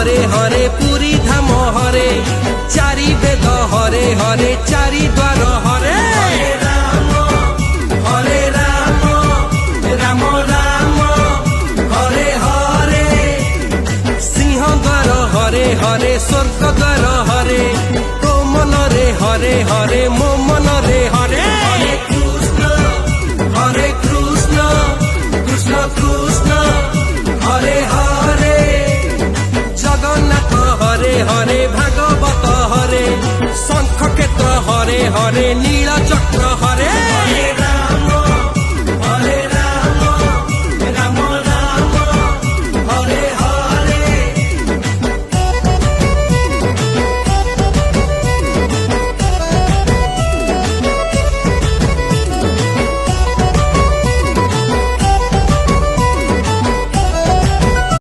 हरे हरे पुरी धाम हरे चारि वेद हरे हरे चारि द्वार हरे राम राम राम हरे हरे सिंह द्वार हरे हरे स्वर्ग द्वार हरे तो मन रे हरे हरे मो मन रे हरे कृष्ण कृष्ण कृष्ण हरे हरे जगन्नाथ हरे हरे भागवत हरे शंख क्षेत्र हरे हरे नील चक्र हरे